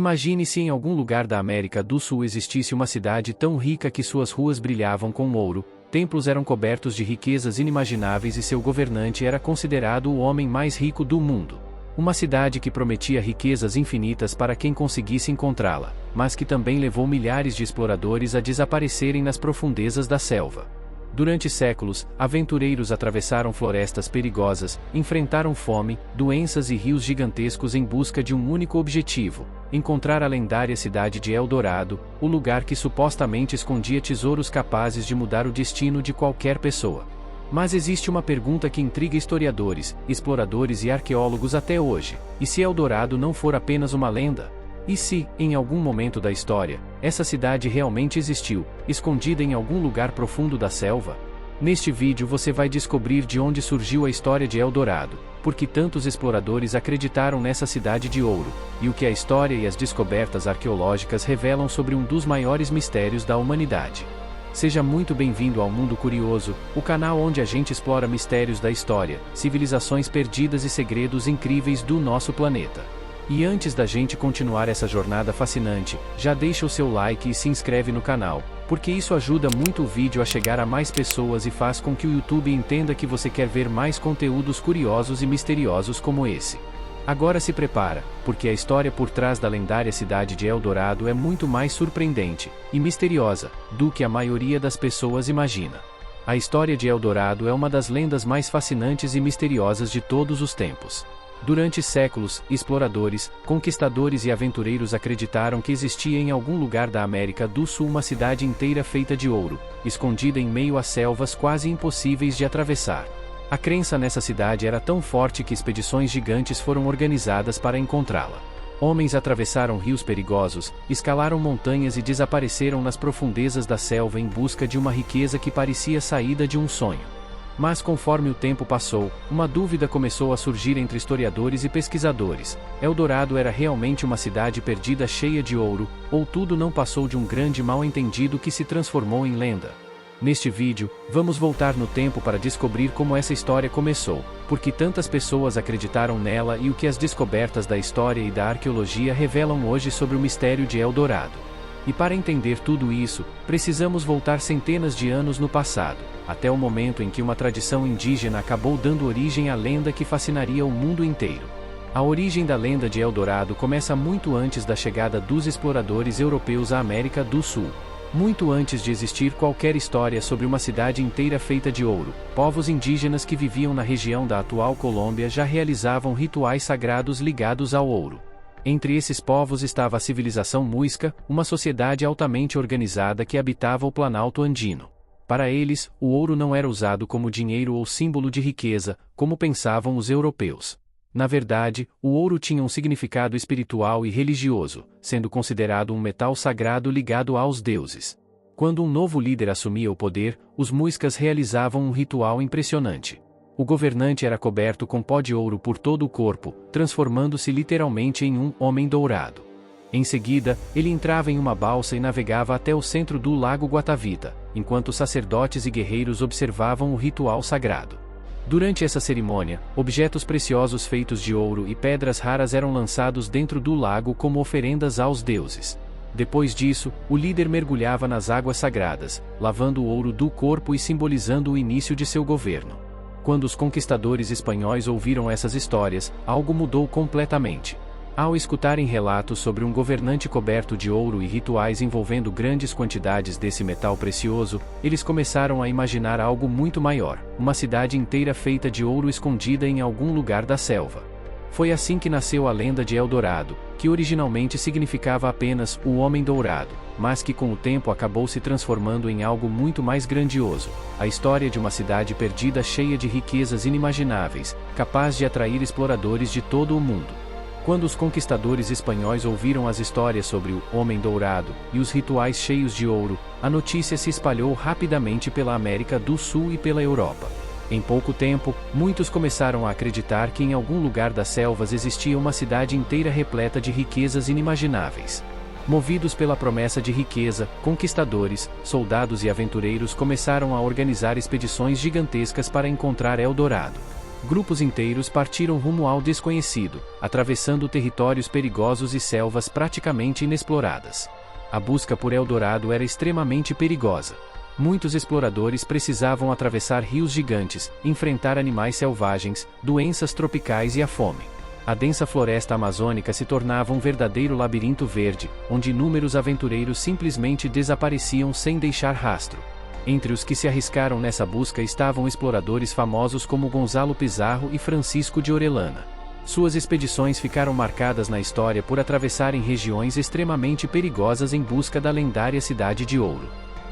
Imagine se em algum lugar da América do Sul existisse uma cidade tão rica que suas ruas brilhavam com ouro, templos eram cobertos de riquezas inimagináveis e seu governante era considerado o homem mais rico do mundo. Uma cidade que prometia riquezas infinitas para quem conseguisse encontrá-la, mas que também levou milhares de exploradores a desaparecerem nas profundezas da selva. Durante séculos, aventureiros atravessaram florestas perigosas, enfrentaram fome, doenças e rios gigantescos em busca de um único objetivo: encontrar a lendária cidade de El Dorado, o lugar que supostamente escondia tesouros capazes de mudar o destino de qualquer pessoa. Mas existe uma pergunta que intriga historiadores, exploradores e arqueólogos até hoje: e se El Dorado não for apenas uma lenda? E se, em algum momento da história, essa cidade realmente existiu, escondida em algum lugar profundo da selva? Neste vídeo você vai descobrir de onde surgiu a história de El Dorado, por que tantos exploradores acreditaram nessa cidade de ouro, e o que a história e as descobertas arqueológicas revelam sobre um dos maiores mistérios da humanidade. Seja muito bem-vindo ao Mundo Curioso, o canal onde a gente explora mistérios da história, civilizações perdidas e segredos incríveis do nosso planeta. E antes da gente continuar essa jornada fascinante, já deixa o seu like e se inscreve no canal, porque isso ajuda muito o vídeo a chegar a mais pessoas e faz com que o YouTube entenda que você quer ver mais conteúdos curiosos e misteriosos como esse. Agora se prepara, porque a história por trás da lendária cidade de El Dorado é muito mais surpreendente e misteriosa do que a maioria das pessoas imagina. A história de El Dorado é uma das lendas mais fascinantes e misteriosas de todos os tempos. Durante séculos, exploradores, conquistadores e aventureiros acreditaram que existia em algum lugar da América do Sul uma cidade inteira feita de ouro, escondida em meio a selvas quase impossíveis de atravessar. A crença nessa cidade era tão forte que expedições gigantes foram organizadas para encontrá-la. Homens atravessaram rios perigosos, escalaram montanhas e desapareceram nas profundezas da selva em busca de uma riqueza que parecia saída de um sonho. Mas conforme o tempo passou, uma dúvida começou a surgir entre historiadores e pesquisadores: El Dorado era realmente uma cidade perdida cheia de ouro, ou tudo não passou de um grande mal-entendido que se transformou em lenda? Neste vídeo, vamos voltar no tempo para descobrir como essa história começou, por que tantas pessoas acreditaram nela e o que as descobertas da história e da arqueologia revelam hoje sobre o mistério de El Dorado. E para entender tudo isso, precisamos voltar centenas de anos no passado, até o momento em que uma tradição indígena acabou dando origem à lenda que fascinaria o mundo inteiro. A origem da lenda de El Dorado começa muito antes da chegada dos exploradores europeus à América do Sul. Muito antes de existir qualquer história sobre uma cidade inteira feita de ouro, povos indígenas que viviam na região da atual Colômbia já realizavam rituais sagrados ligados ao ouro. Entre esses povos estava a civilização muisca, uma sociedade altamente organizada que habitava o Planalto Andino. Para eles, o ouro não era usado como dinheiro ou símbolo de riqueza, como pensavam os europeus. Na verdade, o ouro tinha um significado espiritual e religioso, sendo considerado um metal sagrado ligado aos deuses. Quando um novo líder assumia o poder, os muiscas realizavam um ritual impressionante. O governante era coberto com pó de ouro por todo o corpo, transformando-se literalmente em um homem dourado. Em seguida, ele entrava em uma balsa e navegava até o centro do lago Guatavita, enquanto sacerdotes e guerreiros observavam o ritual sagrado. Durante essa cerimônia, objetos preciosos feitos de ouro e pedras raras eram lançados dentro do lago como oferendas aos deuses. Depois disso, o líder mergulhava nas águas sagradas, lavando o ouro do corpo e simbolizando o início de seu governo. Quando os conquistadores espanhóis ouviram essas histórias, algo mudou completamente. Ao escutarem relatos sobre um governante coberto de ouro e rituais envolvendo grandes quantidades desse metal precioso, eles começaram a imaginar algo muito maior: uma cidade inteira feita de ouro escondida em algum lugar da selva. Foi assim que nasceu a lenda de El Dorado, que originalmente significava apenas o Homem Dourado, mas que com o tempo acabou se transformando em algo muito mais grandioso: a história de uma cidade perdida cheia de riquezas inimagináveis, capaz de atrair exploradores de todo o mundo. Quando os conquistadores espanhóis ouviram as histórias sobre o Homem Dourado e os rituais cheios de ouro, a notícia se espalhou rapidamente pela América do Sul e pela Europa. Em pouco tempo, muitos começaram a acreditar que em algum lugar das selvas existia uma cidade inteira repleta de riquezas inimagináveis. Movidos pela promessa de riqueza, conquistadores, soldados e aventureiros começaram a organizar expedições gigantescas para encontrar El Dorado. Grupos inteiros partiram rumo ao desconhecido, atravessando territórios perigosos e selvas praticamente inexploradas. A busca por Eldorado era extremamente perigosa. Muitos exploradores precisavam atravessar rios gigantes, enfrentar animais selvagens, doenças tropicais e a fome. A densa floresta amazônica se tornava um verdadeiro labirinto verde, onde inúmeros aventureiros simplesmente desapareciam sem deixar rastro. Entre os que se arriscaram nessa busca estavam exploradores famosos como Gonzalo Pizarro e Francisco de Orellana. Suas expedições ficaram marcadas na história por atravessarem regiões extremamente perigosas em busca da lendária Cidade de Ouro.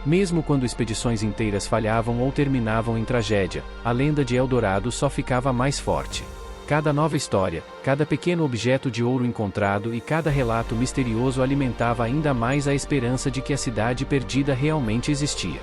Mesmo quando expedições inteiras falhavam ou terminavam em tragédia, a lenda de Eldorado só ficava mais forte. Cada nova história, cada pequeno objeto de ouro encontrado e cada relato misterioso alimentava ainda mais a esperança de que a cidade perdida realmente existia.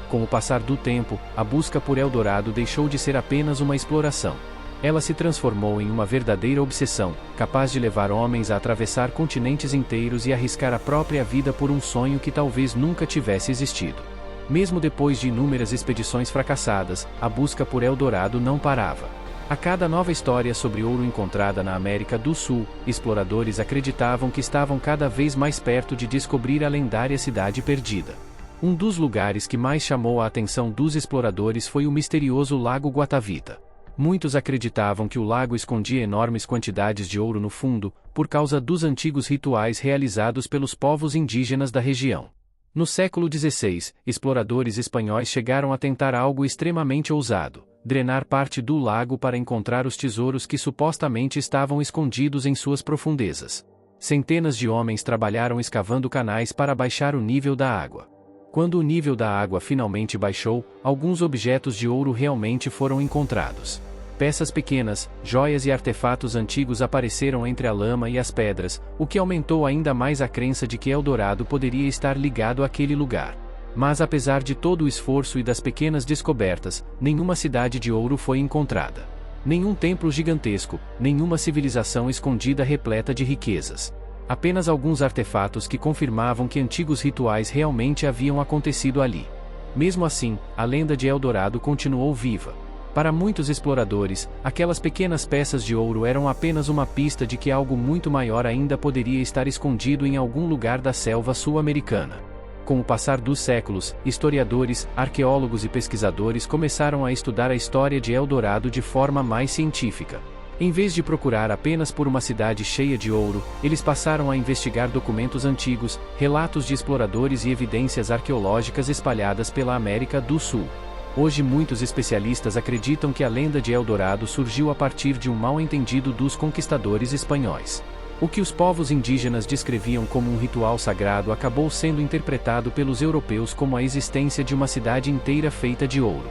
Com o passar do tempo, a busca por Eldorado deixou de ser apenas uma exploração. Ela se transformou em uma verdadeira obsessão, capaz de levar homens a atravessar continentes inteiros e arriscar a própria vida por um sonho que talvez nunca tivesse existido. Mesmo depois de inúmeras expedições fracassadas, a busca por Eldorado não parava. A cada nova história sobre ouro encontrada na América do Sul, exploradores acreditavam que estavam cada vez mais perto de descobrir a lendária cidade perdida. Um dos lugares que mais chamou a atenção dos exploradores foi o misterioso Lago Guatavita. Muitos acreditavam que o lago escondia enormes quantidades de ouro no fundo, por causa dos antigos rituais realizados pelos povos indígenas da região. No século XVI, exploradores espanhóis chegaram a tentar algo extremamente ousado: drenar parte do lago para encontrar os tesouros que supostamente estavam escondidos em suas profundezas. Centenas de homens trabalharam escavando canais para baixar o nível da água. Quando o nível da água finalmente baixou, alguns objetos de ouro realmente foram encontrados. Peças pequenas, joias e artefatos antigos apareceram entre a lama e as pedras, o que aumentou ainda mais a crença de que Eldorado poderia estar ligado àquele lugar. Mas apesar de todo o esforço e das pequenas descobertas, nenhuma cidade de ouro foi encontrada. Nenhum templo gigantesco, nenhuma civilização escondida repleta de riquezas. Apenas alguns artefatos que confirmavam que antigos rituais realmente haviam acontecido ali. Mesmo assim, a lenda de Eldorado continuou viva. Para muitos exploradores, aquelas pequenas peças de ouro eram apenas uma pista de que algo muito maior ainda poderia estar escondido em algum lugar da selva sul-americana. Com o passar dos séculos, historiadores, arqueólogos e pesquisadores começaram a estudar a história de Eldorado de forma mais científica. Em vez de procurar apenas por uma cidade cheia de ouro, eles passaram a investigar documentos antigos, relatos de exploradores e evidências arqueológicas espalhadas pela América do Sul. Hoje muitos especialistas acreditam que a lenda de Eldorado surgiu a partir de um mal-entendido dos conquistadores espanhóis. O que os povos indígenas descreviam como um ritual sagrado acabou sendo interpretado pelos europeus como a existência de uma cidade inteira feita de ouro.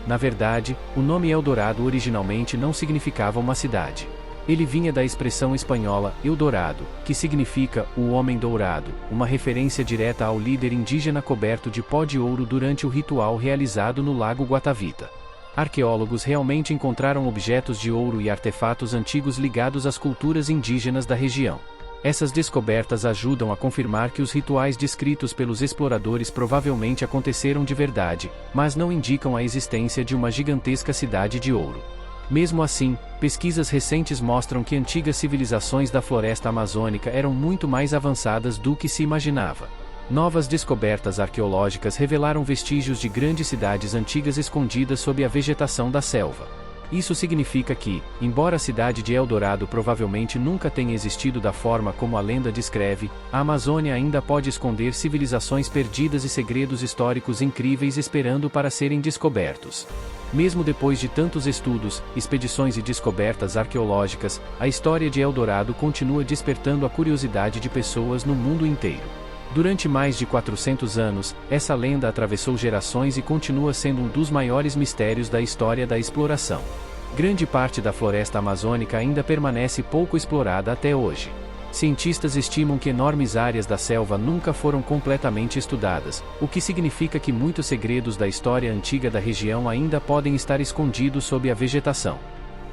Na verdade, o nome Eldorado originalmente não significava uma cidade. Ele vinha da expressão espanhola Eldorado, que significa o homem dourado, uma referência direta ao líder indígena coberto de pó de ouro durante o ritual realizado no Lago Guatavita. Arqueólogos realmente encontraram objetos de ouro e artefatos antigos ligados às culturas indígenas da região. Essas descobertas ajudam a confirmar que os rituais descritos pelos exploradores provavelmente aconteceram de verdade, mas não indicam a existência de uma gigantesca cidade de ouro. Mesmo assim, pesquisas recentes mostram que antigas civilizações da floresta amazônica eram muito mais avançadas do que se imaginava. Novas descobertas arqueológicas revelaram vestígios de grandes cidades antigas escondidas sob a vegetação da selva. Isso significa que, embora a cidade de Eldorado provavelmente nunca tenha existido da forma como a lenda descreve, a Amazônia ainda pode esconder civilizações perdidas e segredos históricos incríveis esperando para serem descobertos. Mesmo depois de tantos estudos, expedições e descobertas arqueológicas, a história de Eldorado continua despertando a curiosidade de pessoas no mundo inteiro. Durante mais de 400 anos, essa lenda atravessou gerações e continua sendo um dos maiores mistérios da história da exploração. Grande parte da floresta amazônica ainda permanece pouco explorada até hoje. Cientistas estimam que enormes áreas da selva nunca foram completamente estudadas, o que significa que muitos segredos da história antiga da região ainda podem estar escondidos sob a vegetação.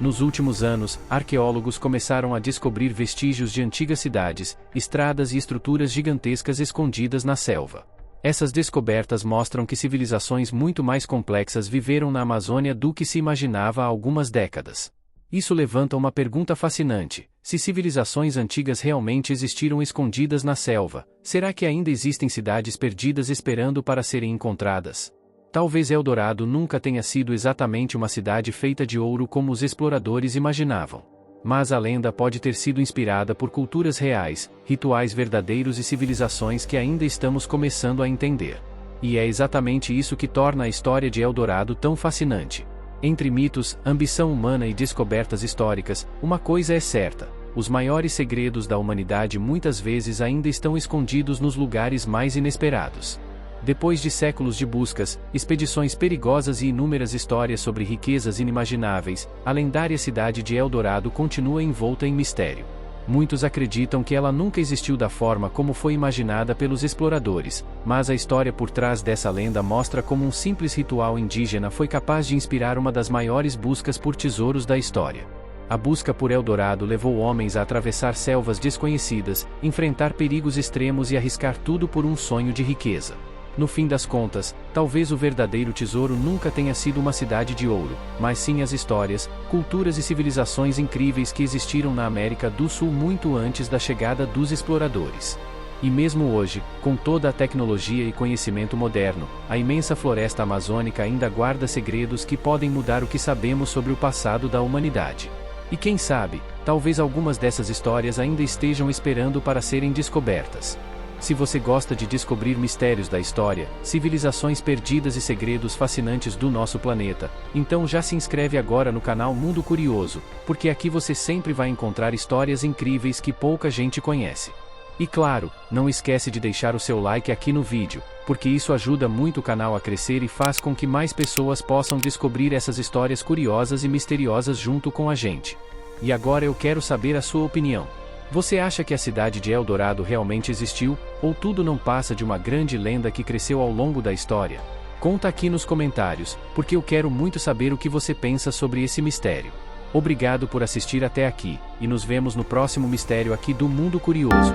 Nos últimos anos, arqueólogos começaram a descobrir vestígios de antigas cidades, estradas e estruturas gigantescas escondidas na selva. Essas descobertas mostram que civilizações muito mais complexas viveram na Amazônia do que se imaginava há algumas décadas. Isso levanta uma pergunta fascinante: se civilizações antigas realmente existiram escondidas na selva, será que ainda existem cidades perdidas esperando para serem encontradas? Talvez Eldorado nunca tenha sido exatamente uma cidade feita de ouro como os exploradores imaginavam. Mas a lenda pode ter sido inspirada por culturas reais, rituais verdadeiros e civilizações que ainda estamos começando a entender. E é exatamente isso que torna a história de Eldorado tão fascinante. Entre mitos, ambição humana e descobertas históricas, uma coisa é certa: os maiores segredos da humanidade muitas vezes ainda estão escondidos nos lugares mais inesperados. Depois de séculos de buscas, expedições perigosas e inúmeras histórias sobre riquezas inimagináveis, a lendária cidade de Eldorado continua envolta em mistério. Muitos acreditam que ela nunca existiu da forma como foi imaginada pelos exploradores, mas a história por trás dessa lenda mostra como um simples ritual indígena foi capaz de inspirar uma das maiores buscas por tesouros da história. A busca por Eldorado levou homens a atravessar selvas desconhecidas, enfrentar perigos extremos e arriscar tudo por um sonho de riqueza. No fim das contas, talvez o verdadeiro tesouro nunca tenha sido uma cidade de ouro, mas sim as histórias, culturas e civilizações incríveis que existiram na América do Sul muito antes da chegada dos exploradores. E mesmo hoje, com toda a tecnologia e conhecimento moderno, a imensa floresta amazônica ainda guarda segredos que podem mudar o que sabemos sobre o passado da humanidade. E quem sabe, talvez algumas dessas histórias ainda estejam esperando para serem descobertas. Se você gosta de descobrir mistérios da história, civilizações perdidas e segredos fascinantes do nosso planeta, então já se inscreve agora no canal Mundo Curioso, porque aqui você sempre vai encontrar histórias incríveis que pouca gente conhece. E claro, não esquece de deixar o seu like aqui no vídeo, porque isso ajuda muito o canal a crescer e faz com que mais pessoas possam descobrir essas histórias curiosas e misteriosas junto com a gente. E agora eu quero saber a sua opinião. Você acha que a cidade de Eldorado realmente existiu, ou tudo não passa de uma grande lenda que cresceu ao longo da história? Conta aqui nos comentários, porque eu quero muito saber o que você pensa sobre esse mistério. Obrigado por assistir até aqui, e nos vemos no próximo mistério aqui do Mundo Curioso.